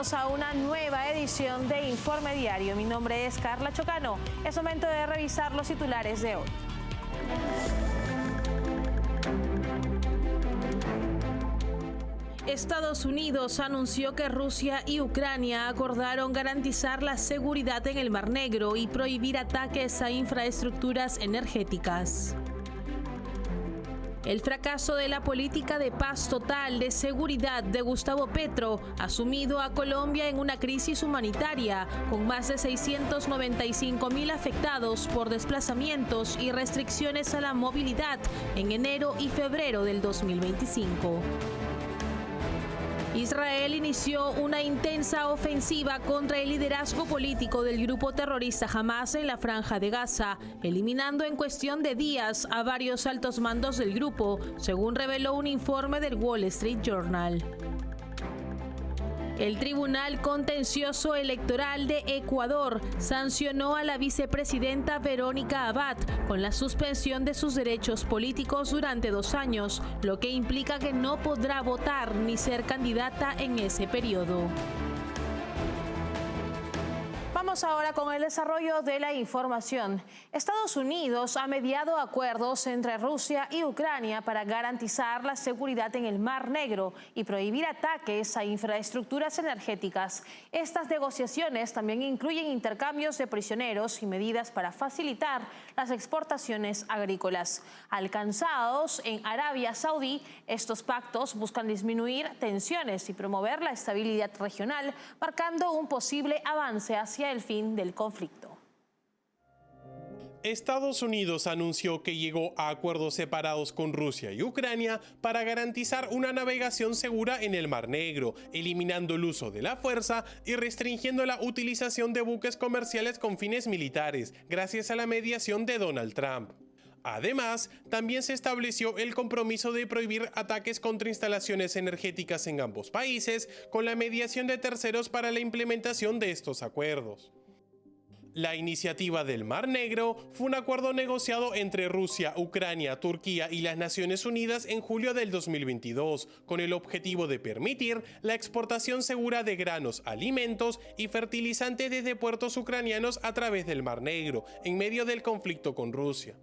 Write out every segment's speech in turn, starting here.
Bienvenidos a una nueva edición de Informe Diario. Mi nombre es Carla Chocano. Es momento de revisar los titulares de hoy. Estados Unidos anunció que Rusia y Ucrania acordaron garantizar la seguridad en el Mar Negro y prohibir ataques a infraestructuras energéticas. El fracaso de la política de paz total de seguridad de Gustavo Petro ha sumido a Colombia en una crisis humanitaria, con más de 695.000 afectados por desplazamientos y restricciones a la movilidad en enero y febrero del 2025. Israel inició una intensa ofensiva contra el liderazgo político del grupo terrorista Hamás en la Franja de Gaza, eliminando en cuestión de días a varios altos mandos del grupo, según reveló un informe del Wall Street Journal. El Tribunal Contencioso Electoral de Ecuador sancionó a la vicepresidenta Verónica Abad con la suspensión de sus derechos políticos durante 2 años, lo que implica que no podrá votar ni ser candidata en ese periodo. Vamos ahora con el desarrollo de la información. Estados Unidos ha mediado acuerdos entre Rusia y Ucrania para garantizar la seguridad en el Mar Negro y prohibir ataques a infraestructuras energéticas. Estas negociaciones también incluyen intercambios de prisioneros y medidas para facilitar las exportaciones agrícolas. Alcanzados en Arabia Saudí, estos pactos buscan disminuir tensiones y promover la estabilidad regional, marcando un posible avance hacia el fin del conflicto. Estados Unidos anunció que llegó a acuerdos separados con Rusia y Ucrania para garantizar una navegación segura en el Mar Negro, eliminando el uso de la fuerza y restringiendo la utilización de buques comerciales con fines militares, gracias a la mediación de Donald Trump. Además, también se estableció el compromiso de prohibir ataques contra instalaciones energéticas en ambos países, con la mediación de terceros para la implementación de estos acuerdos. La iniciativa del Mar Negro fue un acuerdo negociado entre Rusia, Ucrania, Turquía y las Naciones Unidas en julio del 2022, con el objetivo de permitir la exportación segura de granos, alimentos y fertilizantes desde puertos ucranianos a través del Mar Negro, en medio del conflicto con Rusia.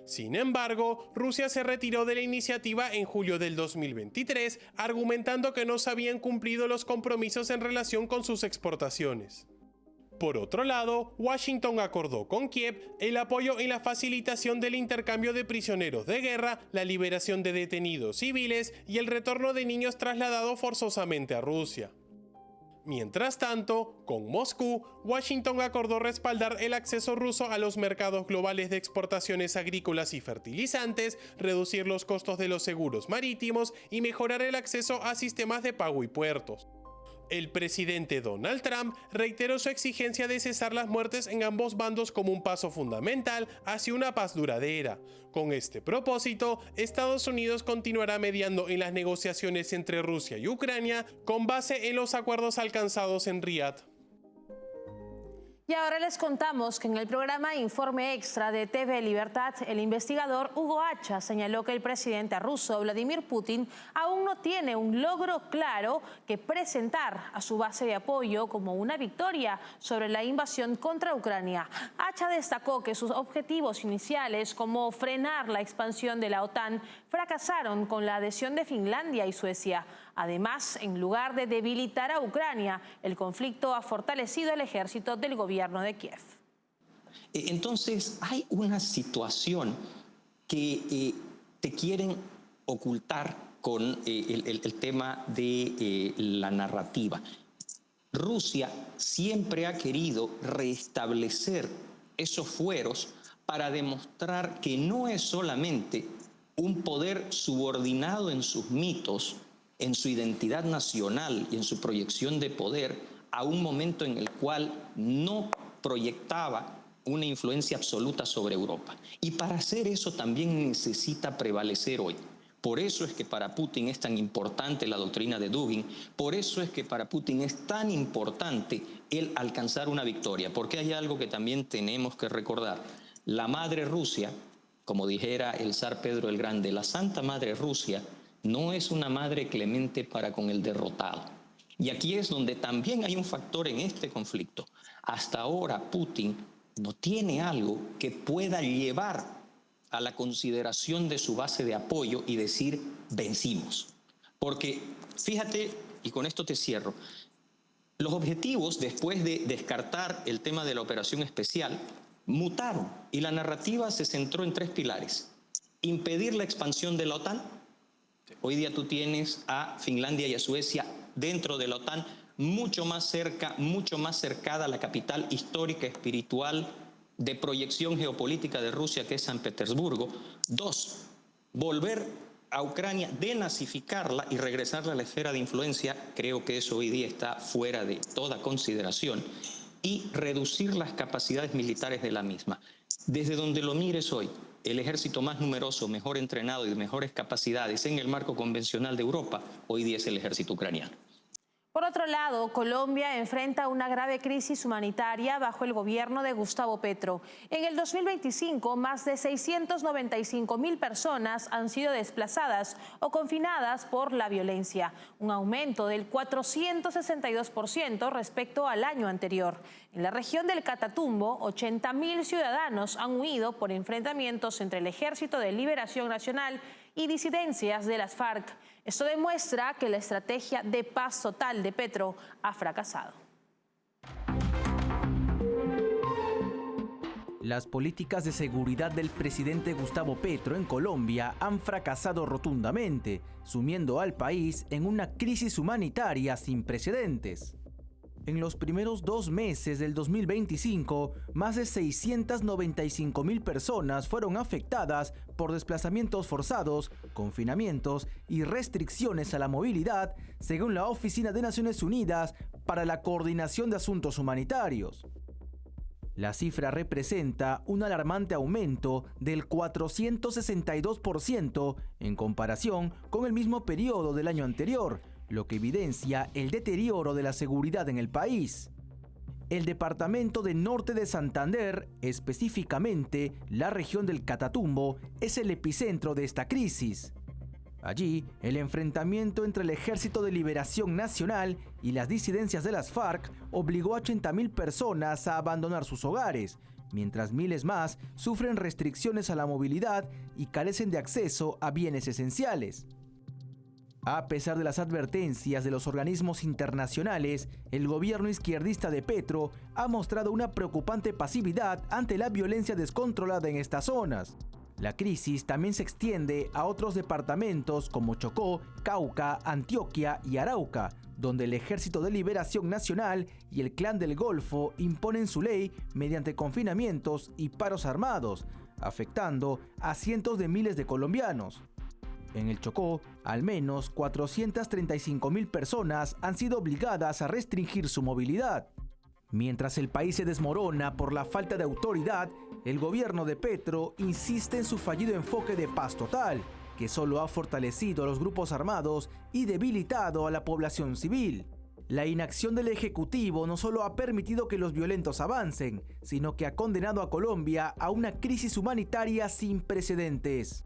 Sin embargo, Rusia se retiró de la iniciativa en julio del 2023, argumentando que no se habían cumplido los compromisos en relación con sus exportaciones. Por otro lado, Washington acordó con Kiev el apoyo en la facilitación del intercambio de prisioneros de guerra, la liberación de detenidos civiles y el retorno de niños trasladados forzosamente a Rusia. Mientras tanto, con Moscú, Washington acordó respaldar el acceso ruso a los mercados globales de exportaciones agrícolas y fertilizantes, reducir los costos de los seguros marítimos y mejorar el acceso a sistemas de pago y puertos. El presidente Donald Trump reiteró su exigencia de cesar las muertes en ambos bandos como un paso fundamental hacia una paz duradera. Con este propósito, Estados Unidos continuará mediando en las negociaciones entre Rusia y Ucrania con base en los acuerdos alcanzados en Riad. Y ahora les contamos que en el programa Informe Extra de TV Libertad, el investigador Hugo Hacha señaló que el presidente ruso Vladimir Putin aún no tiene un logro claro que presentar a su base de apoyo como una victoria sobre la invasión contra Ucrania. Hacha destacó que sus objetivos iniciales, como frenar la expansión de la OTAN, fracasaron con la adhesión de Finlandia y Suecia. Además, en lugar de debilitar a Ucrania, el conflicto ha fortalecido el ejército del gobierno de Kiev. Entonces, hay una situación que te quieren ocultar con el tema de la narrativa. Rusia siempre ha querido restablecer esos fueros para demostrar que no es solamente un poder subordinado en sus mitos, en su identidad nacional y en su proyección de poder, a un momento en el cual no proyectaba una influencia absoluta sobre Europa. Y para hacer eso también necesita prevalecer hoy. Por eso es que para Putin es tan importante la doctrina de Dugin, por eso es que para Putin es tan importante el alcanzar una victoria, porque hay algo que también tenemos que recordar. La madre Rusia, como dijera el zar Pedro el Grande, la Santa Madre Rusia no es una madre clemente para con el derrotado. Y aquí es donde también hay un factor en este conflicto. Hasta ahora Putin no tiene algo que pueda llevar a la consideración de su base de apoyo y decir vencimos. Porque fíjate, y con esto te cierro, los objetivos después de descartar el tema de la operación especial mutaron y la narrativa se centró en 3 pilares. Impedir la expansión de la OTAN. Hoy día tú tienes a Finlandia y a Suecia dentro de la OTAN, mucho más cercada a la capital histórica, espiritual, de proyección geopolítica de Rusia, que es San Petersburgo. 2, volver a Ucrania, denazificarla y regresarla a la esfera de influencia. Creo que eso hoy día está fuera de toda consideración. Y reducir las capacidades militares de la misma. Desde donde lo mires hoy, el ejército más numeroso, mejor entrenado y de mejores capacidades en el marco convencional de Europa, hoy día es el ejército ucraniano. Por otro lado, Colombia enfrenta una grave crisis humanitaria bajo el gobierno de Gustavo Petro. En el 2025, más de 695.000 personas han sido desplazadas o confinadas por la violencia, un aumento del 462% respecto al año anterior. En la región del Catatumbo, 80.000 ciudadanos han huido por enfrentamientos entre el Ejército de Liberación Nacional y disidencias de las FARC. Esto demuestra que la estrategia de paz total de Petro ha fracasado. Las políticas de seguridad del presidente Gustavo Petro en Colombia han fracasado rotundamente, sumiendo al país en una crisis humanitaria sin precedentes. En los primeros 2 meses del 2025, más de 695.000 personas fueron afectadas por desplazamientos forzados, confinamientos y restricciones a la movilidad, según la Oficina de Naciones Unidas para la Coordinación de Asuntos Humanitarios. La cifra representa un alarmante aumento del 462% en comparación con el mismo periodo del año anterior, lo que evidencia el deterioro de la seguridad en el país. El departamento de Norte de Santander, específicamente la región del Catatumbo, es el epicentro de esta crisis. Allí, el enfrentamiento entre el Ejército de Liberación Nacional y las disidencias de las FARC obligó a 80.000 personas a abandonar sus hogares, mientras miles más sufren restricciones a la movilidad y carecen de acceso a bienes esenciales. A pesar de las advertencias de los organismos internacionales, el gobierno izquierdista de Petro ha mostrado una preocupante pasividad ante la violencia descontrolada en estas zonas. La crisis también se extiende a otros departamentos como Chocó, Cauca, Antioquia y Arauca, donde el Ejército de Liberación Nacional y el Clan del Golfo imponen su ley mediante confinamientos y paros armados, afectando a cientos de miles de colombianos. En el Chocó, al menos 435.000 personas han sido obligadas a restringir su movilidad. Mientras el país se desmorona por la falta de autoridad, el gobierno de Petro insiste en su fallido enfoque de paz total, que solo ha fortalecido a los grupos armados y debilitado a la población civil. La inacción del Ejecutivo no solo ha permitido que los violentos avancen, sino que ha condenado a Colombia a una crisis humanitaria sin precedentes.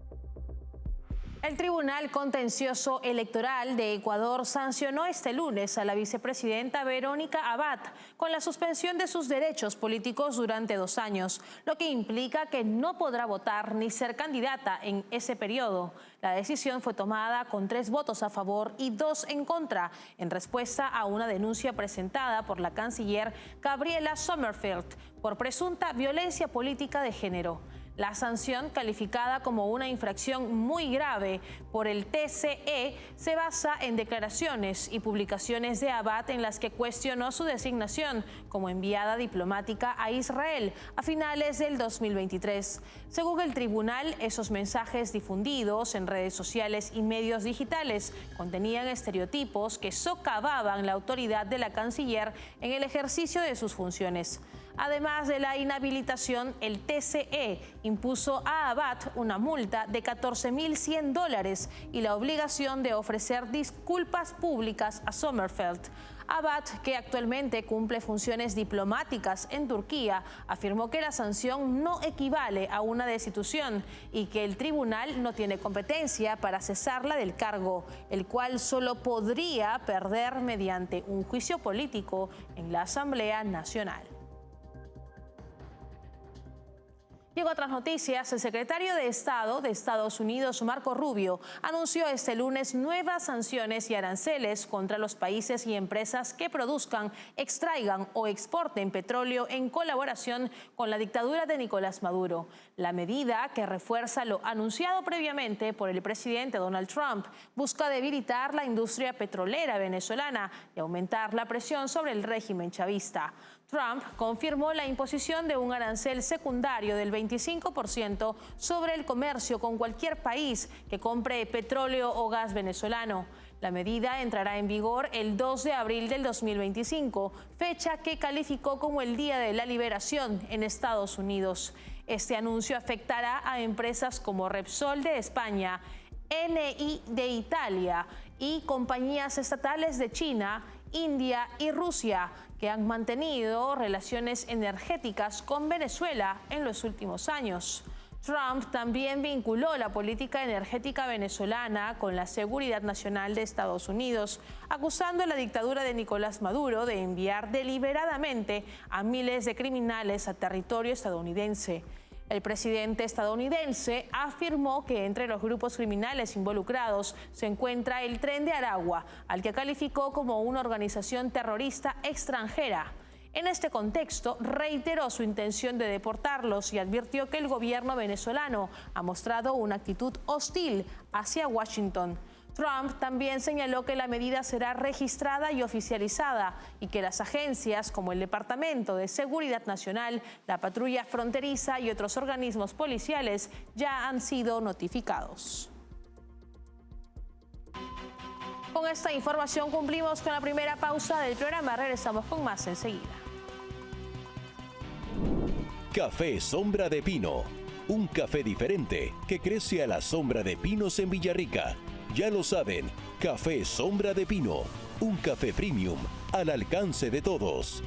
El Tribunal Contencioso Electoral de Ecuador sancionó este lunes a la vicepresidenta Verónica Abad con la suspensión de sus derechos políticos durante 2 años, lo que implica que no podrá votar ni ser candidata en ese periodo. La decisión fue tomada con 3 votos a favor y 2 en contra, en respuesta a una denuncia presentada por la canciller Gabriela Sommerfeld por presunta violencia política de género. La sanción, calificada como una infracción muy grave por el TCE, se basa en declaraciones y publicaciones de Abad en las que cuestionó su designación como enviada diplomática a Israel a finales del 2023. Según el tribunal, esos mensajes difundidos en redes sociales y medios digitales contenían estereotipos que socavaban la autoridad de la canciller en el ejercicio de sus funciones. Además de la inhabilitación, el TCE impuso a Abad una multa de $14.100 y la obligación de ofrecer disculpas públicas a Sommerfeld. Abad, que actualmente cumple funciones diplomáticas en Turquía, afirmó que la sanción no equivale a una destitución y que el tribunal no tiene competencia para cesarla del cargo, el cual solo podría perder mediante un juicio político en la Asamblea Nacional. Llegó a otras noticias. El secretario de Estado de Estados Unidos, Marco Rubio, anunció este lunes nuevas sanciones y aranceles contra los países y empresas que produzcan, extraigan o exporten petróleo en colaboración con la dictadura de Nicolás Maduro. La medida, que refuerza lo anunciado previamente por el presidente Donald Trump, busca debilitar la industria petrolera venezolana y aumentar la presión sobre el régimen chavista. Trump confirmó la imposición de un arancel secundario del 25% sobre el comercio con cualquier país que compre petróleo o gas venezolano. La medida entrará en vigor el 2 de abril del 2025, fecha que calificó como el Día de la Liberación en Estados Unidos. Este anuncio afectará a empresas como Repsol de España, Eni de Italia y compañías estatales de China, India y Rusia, que han mantenido relaciones energéticas con Venezuela en los últimos años. Trump también vinculó la política energética venezolana con la seguridad nacional de Estados Unidos, acusando a la dictadura de Nicolás Maduro de enviar deliberadamente a miles de criminales a territorio estadounidense. El presidente estadounidense afirmó que entre los grupos criminales involucrados se encuentra el Tren de Aragua, al que calificó como una organización terrorista extranjera. En este contexto, reiteró su intención de deportarlos y advirtió que el gobierno venezolano ha mostrado una actitud hostil hacia Washington. Trump también señaló que la medida será registrada y oficializada y que las agencias como el Departamento de Seguridad Nacional, la Patrulla Fronteriza y otros organismos policiales ya han sido notificados. Con esta información cumplimos con la primera pausa del programa. Regresamos con más enseguida. Café Sombra de Pino, un café diferente que crece a la sombra de pinos en Villarrica. Ya lo saben, Café Sombra de Pino, un café premium al alcance de todos.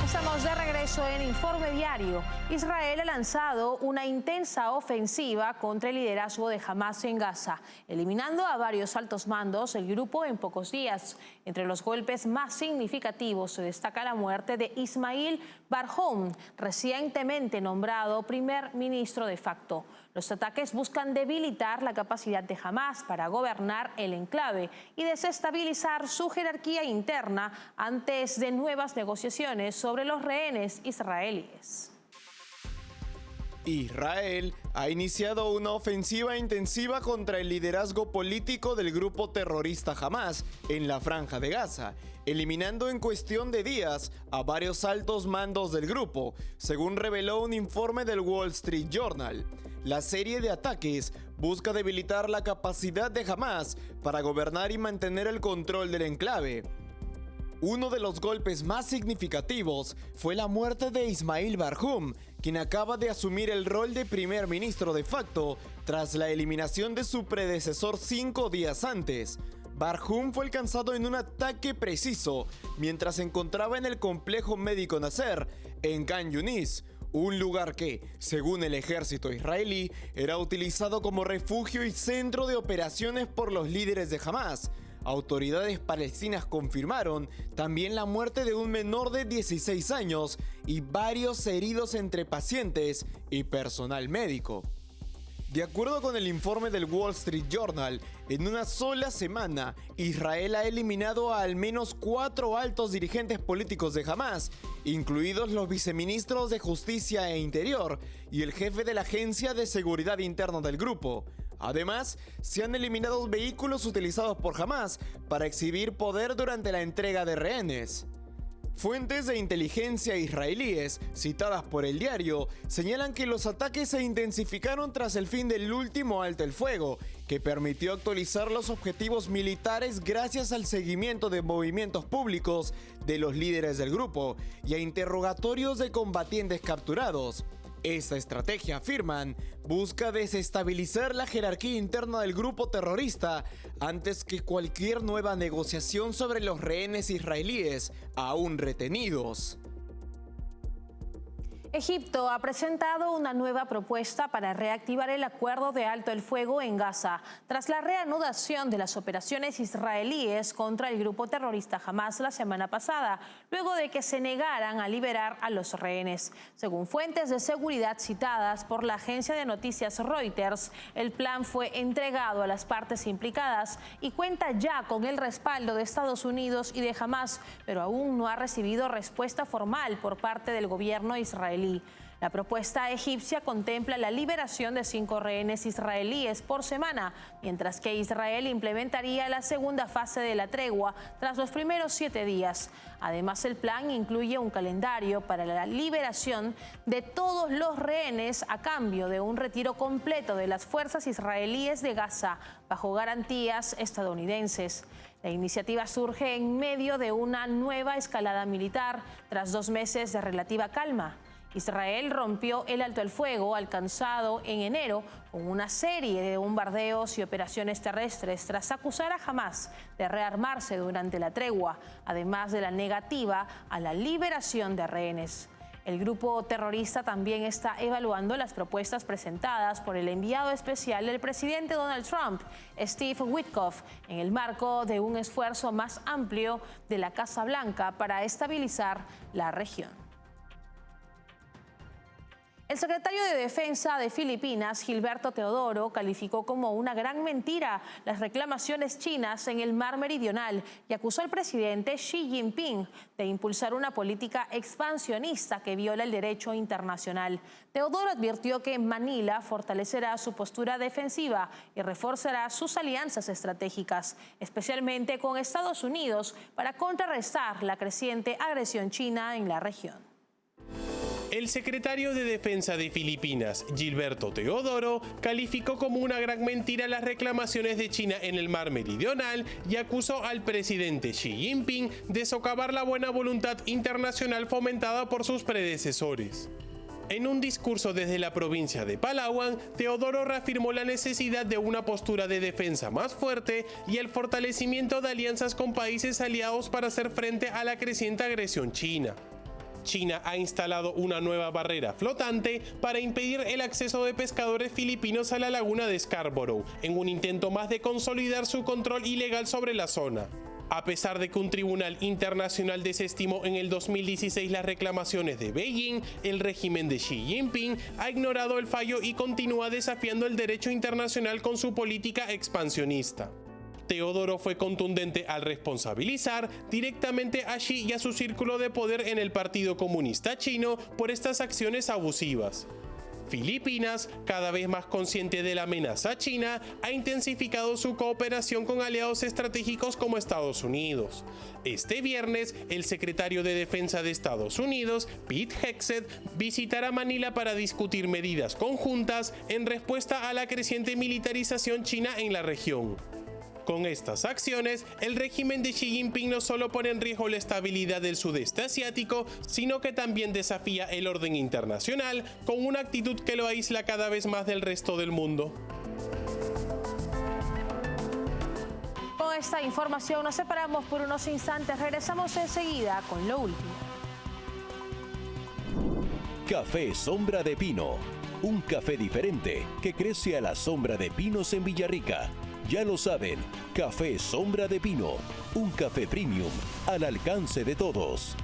Estamos de regreso en Informe Diario. Israel ha lanzado una intensa ofensiva contra el liderazgo de Hamás en Gaza, eliminando a varios altos mandos del grupo en pocos días. Entre los golpes más significativos se destaca la muerte de Ismail Barhoum, recientemente nombrado primer ministro de facto. Los ataques buscan debilitar la capacidad de Hamás para gobernar el enclave y desestabilizar su jerarquía interna antes de nuevas negociaciones sobre los rehenes israelíes. Israel ha iniciado una ofensiva intensiva contra el liderazgo político del grupo terrorista Hamás en la Franja de Gaza, eliminando en cuestión de días a varios altos mandos del grupo, según reveló un informe del Wall Street Journal. La serie de ataques busca debilitar la capacidad de Hamás para gobernar y mantener el control del enclave. Uno de los golpes más significativos fue la muerte de Ismail Barhoum, quien acaba de asumir el rol de primer ministro de facto tras la eliminación de su predecesor 5 días antes. Barhoum fue alcanzado en un ataque preciso mientras se encontraba en el complejo médico Nasser, en Khan Yunis, un lugar que, según el ejército israelí, era utilizado como refugio y centro de operaciones por los líderes de Hamás. Autoridades palestinas confirmaron también la muerte de un menor de 16 años y varios heridos entre pacientes y personal médico. De acuerdo con el informe del Wall Street Journal, en una sola semana, Israel ha eliminado a al menos 4 altos dirigentes políticos de Hamás, incluidos los viceministros de Justicia e Interior y el jefe de la Agencia de Seguridad Interna del grupo. Además, se han eliminado vehículos utilizados por Hamás para exhibir poder durante la entrega de rehenes. Fuentes de inteligencia israelíes, citadas por el diario, señalan que los ataques se intensificaron tras el fin del último alto el fuego que permitió actualizar los objetivos militares gracias al seguimiento de movimientos públicos de los líderes del grupo y a interrogatorios de combatientes capturados. Esta estrategia, afirman, busca desestabilizar la jerarquía interna del grupo terrorista antes que cualquier nueva negociación sobre los rehenes israelíes aún retenidos. Egipto ha presentado una nueva propuesta para reactivar el acuerdo de alto el fuego en Gaza, tras la reanudación de las operaciones israelíes contra el grupo terrorista Hamás la semana pasada, luego de que se negaran a liberar a los rehenes. Según fuentes de seguridad citadas por la agencia de noticias Reuters, el plan fue entregado a las partes implicadas y cuenta ya con el respaldo de Estados Unidos y de Hamás, pero aún no ha recibido respuesta formal por parte del gobierno israelí. La propuesta egipcia contempla la liberación de 5 rehenes israelíes por semana, mientras que Israel implementaría la segunda fase de la tregua tras los primeros 7 días. Además, el plan incluye un calendario para la liberación de todos los rehenes a cambio de un retiro completo de las fuerzas israelíes de Gaza bajo garantías estadounidenses. La iniciativa surge en medio de una nueva escalada militar tras 2 meses de relativa calma. Israel rompió el alto el fuego alcanzado en enero con una serie de bombardeos y operaciones terrestres tras acusar a Hamás de rearmarse durante la tregua, además de la negativa a la liberación de rehenes. El grupo terrorista también está evaluando las propuestas presentadas por el enviado especial del presidente Donald Trump, Steve Witkoff, en el marco de un esfuerzo más amplio de la Casa Blanca para estabilizar la región. El secretario de Defensa de Filipinas, Gilberto Teodoro, calificó como una gran mentira las reclamaciones chinas en el Mar Meridional y acusó al presidente Xi Jinping de impulsar una política expansionista que viola el derecho internacional. Teodoro advirtió que Manila fortalecerá su postura defensiva y reforzará sus alianzas estratégicas, especialmente con Estados Unidos, para contrarrestar la creciente agresión china en la región. El secretario de Defensa de Filipinas, Gilberto Teodoro, calificó como una gran mentira las reclamaciones de China en el Mar Meridional y acusó al presidente Xi Jinping de socavar la buena voluntad internacional fomentada por sus predecesores. En un discurso desde la provincia de Palawan, Teodoro reafirmó la necesidad de una postura de defensa más fuerte y el fortalecimiento de alianzas con países aliados para hacer frente a la creciente agresión china. China ha instalado una nueva barrera flotante para impedir el acceso de pescadores filipinos a la laguna de Scarborough, en un intento más de consolidar su control ilegal sobre la zona. A pesar de que un tribunal internacional desestimó en el 2016 las reclamaciones de Beijing, el régimen de Xi Jinping ha ignorado el fallo y continúa desafiando el derecho internacional con su política expansionista. Teodoro fue contundente al responsabilizar directamente a Xi y a su círculo de poder en el Partido Comunista Chino por estas acciones abusivas. Filipinas, cada vez más consciente de la amenaza china, ha intensificado su cooperación con aliados estratégicos como Estados Unidos. Este viernes, el secretario de Defensa de Estados Unidos, Pete Hegseth, visitará Manila para discutir medidas conjuntas en respuesta a la creciente militarización china en la región. Con estas acciones, el régimen de Xi Jinping no solo pone en riesgo la estabilidad del sudeste asiático, sino que también desafía el orden internacional con una actitud que lo aísla cada vez más del resto del mundo. Con esta información nos separamos por unos instantes. Regresamos enseguida con lo último. Café Sombra de Pino. Un café diferente que crece a la sombra de pinos en Villarrica. Ya lo saben, Café Sombra de Pino, un café premium al alcance de todos.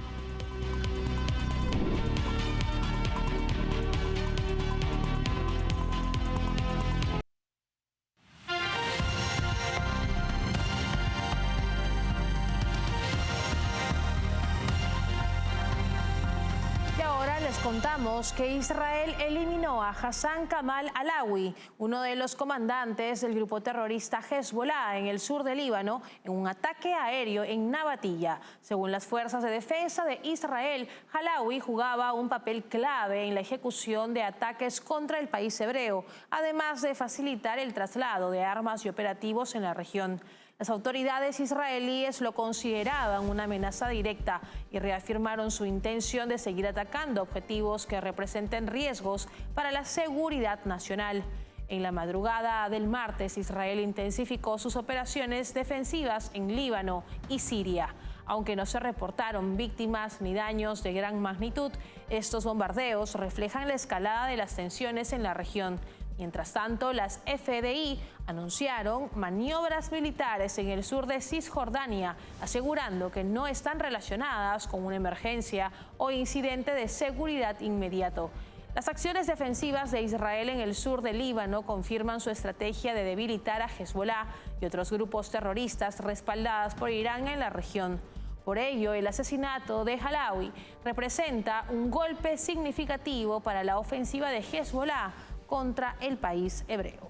Y ahora ahora les contamos que Israel eliminó a Hassan Kamal Alawi, uno de los comandantes del grupo terrorista Hezbollah en el sur de Líbano, en un ataque aéreo en Nabatilla. Según las fuerzas de defensa de Israel, Alawi jugaba un papel clave en la ejecución de ataques contra el país hebreo, además de facilitar el traslado de armas y operativos en la región. Las autoridades israelíes lo consideraban una amenaza directa y reafirmaron su intención de seguir atacando objetivos que representen riesgos para la seguridad nacional. En la madrugada del martes, Israel intensificó sus operaciones defensivas en Líbano y Siria. Aunque no se reportaron víctimas ni daños de gran magnitud, estos bombardeos reflejan la escalada de las tensiones en la región. Mientras tanto, las FDI anunciaron maniobras militares en el sur de Cisjordania, asegurando que no están relacionadas con una emergencia o incidente de seguridad inmediato. Las acciones defensivas de Israel en el sur del Líbano confirman su estrategia de debilitar a Hezbollah y otros grupos terroristas respaldadas por Irán en la región. Por ello, el asesinato de Alawi representa un golpe significativo para la ofensiva de Hezbollah contra el país hebreo.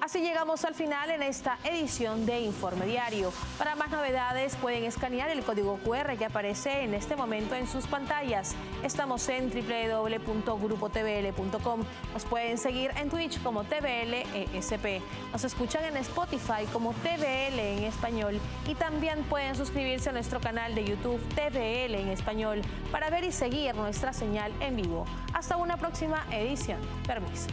Así llegamos al final en esta edición de Informe Diario. Para más novedades pueden escanear el código QR que aparece en este momento en sus pantallas. Estamos en www.grupotvl.com. Nos pueden seguir en Twitch como TVLESP. Nos escuchan en Spotify como TVL en español y también pueden suscribirse a nuestro canal de YouTube TVL en español para ver y seguir nuestra señal en vivo. Hasta una próxima edición. Permiso.